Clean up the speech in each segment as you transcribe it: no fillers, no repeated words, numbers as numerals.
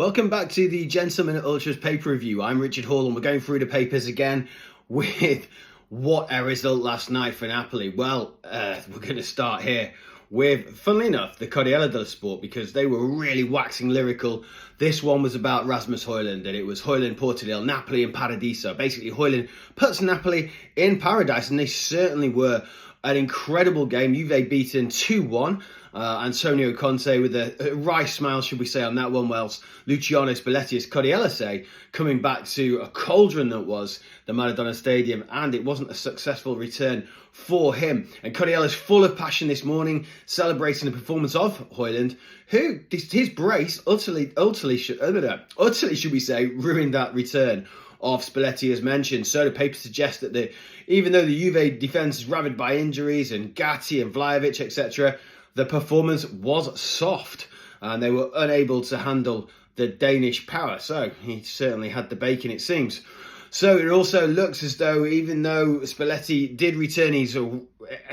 Welcome back to the Gentleman Ultras paper review. I'm Richard Hall and we're going through the papers again with what a result last night for Napoli. Well, we're going to start here with, funnily enough, the Corriere dello Sport, because they were really waxing lyrical. This one was about Rasmus Højlund, and it was Højlund Portadale, Napoli in Paradiso. Basically, Højlund puts Napoli in paradise, and they certainly were. An incredible game. Juve beaten 2-1. Antonio Conte with a wry smile, should we say, on that one, whilst Luciano Spalletti, as Corriere say, coming back to a cauldron that was the Maradona Stadium, and it wasn't a successful return for him. And Corriere is full of passion this morning, celebrating the performance of Højlund, who, his brace utterly should we say, ruined that return of Spalletti, as mentioned. So the paper suggests that even though the Juve defence is ravaged by injuries and Gatti and Vlahovic, etc., the performance was soft and they were unable to handle the Danish power. So he certainly had the bacon, it seems. So it also looks as though, even though Spalletti did return, he's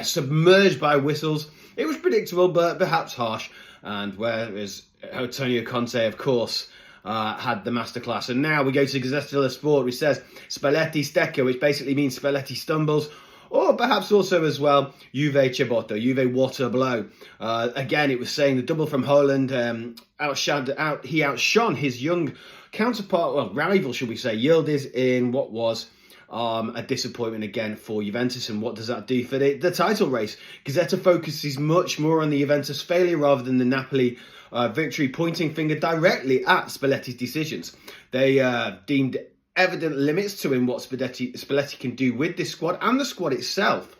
submerged by whistles. It was predictable, but perhaps harsh. And whereas Antonio Conte, of course, had the masterclass. And now we go to Gazzetta dello Sport, which says Spalletti stecca, which basically means Spalletti stumbles, or perhaps also as well, Juve cebotto, Juve water blow. Again, it was saying the double from Højlund he outshone his young counterpart, well, rival, should we say, Yildiz, in what was a disappointment again for Juventus. And what does that do for the title race? Gazzetta focuses much more on the Juventus failure rather than the Napoli victory, pointing finger directly at Spalletti's decisions. They deemed evident limits to him what Spalletti can do with this squad and the squad itself.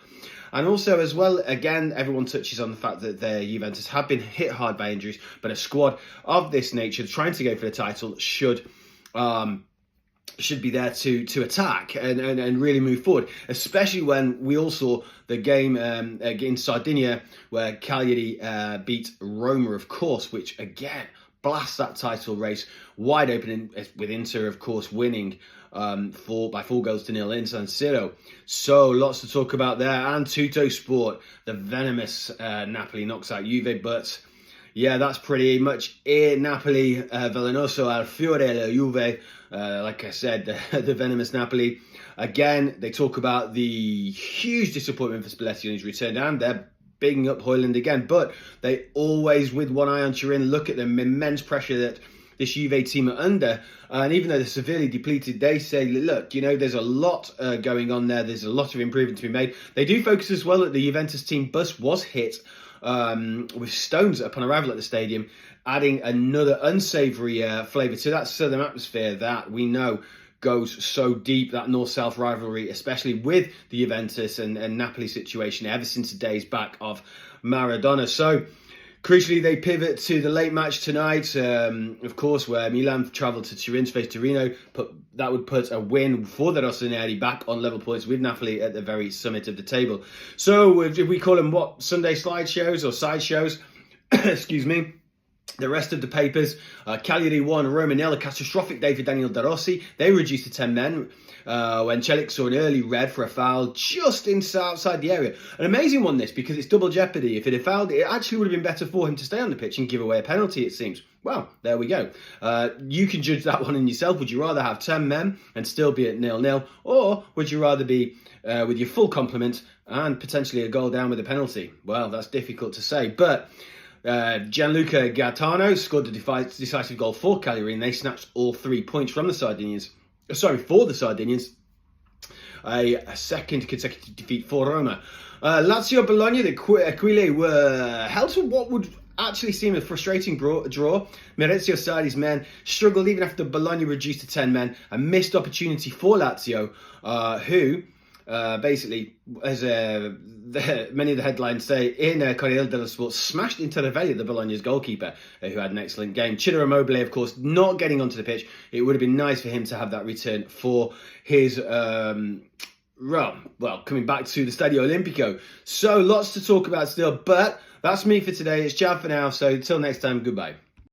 And also as well, again, everyone touches on the fact that their Juventus have been hit hard by injuries, but a squad of this nature trying to go for the title should be there to attack and really move forward, especially when we all saw the game against Sardinia where Cagliari beat Roma, of course, which again blasts that title race wide open, with Inter, of course, winning by 4-0 in San Siro. So lots to talk about there. And Tutto Sport, the venomous Napoli knocks out Juve, but yeah, that's pretty much it. Napoli, velenoso al fiore la Juve. Like I said, the venomous Napoli. Again, they talk about the huge disappointment for Spalletti on his return, and they're bigging up Højlund again. But they always, with one eye on Turin, look at the immense pressure that this Juve team are under. And even though they're severely depleted, they say, look, there's a lot going on there. There's a lot of improvement to be made. They do focus as well that the Juventus team bus was hit with stones upon arrival at the stadium, adding another unsavoury flavour to that southern atmosphere that we know goes so deep, that north-south rivalry, especially with the Juventus and Napoli situation ever since the days back of Maradona. So crucially, they pivot to the late match tonight, of course, where Milan travelled to Turin to face Torino. That would put a win for the Rossoneri back on level points with Napoli at the very summit of the table. So if we call them Sunday slideshows or sideshows, excuse me. The rest of the papers, Cagliari 1, Roma 0, a catastrophic day for Daniel De Rossi. They reduced to 10 men when Celik saw an early red for a foul just outside the area. An amazing one, this, because it's double jeopardy. If it had fouled, it actually would have been better for him to stay on the pitch and give away a penalty, it seems. Well, there we go. You can judge that one in yourself. Would you rather have 10 men and still be at 0-0? Or would you rather be with your full complement and potentially a goal down with a penalty? Well, that's difficult to say, but Gianluca Gaetano scored the decisive goal for Cagliari, and they snatched all 3 points from the Sardinians. For the Sardinians. A second consecutive defeat for Roma. Lazio Bologna, the Aquile were held to what would actually seem a frustrating draw. Maurizio Sarri's men struggled even after Bologna reduced to 10 men. A missed opportunity for Lazio, who basically, as many of the headlines say, in Corriere dello Sport, smashed into the Bologna's goalkeeper, who had an excellent game. Ciro Immobile, of course, not getting onto the pitch. It would have been nice for him to have that return for his, coming back to the Stadio Olimpico. So lots to talk about still, but that's me for today. It's ciao for now, so until next time, goodbye.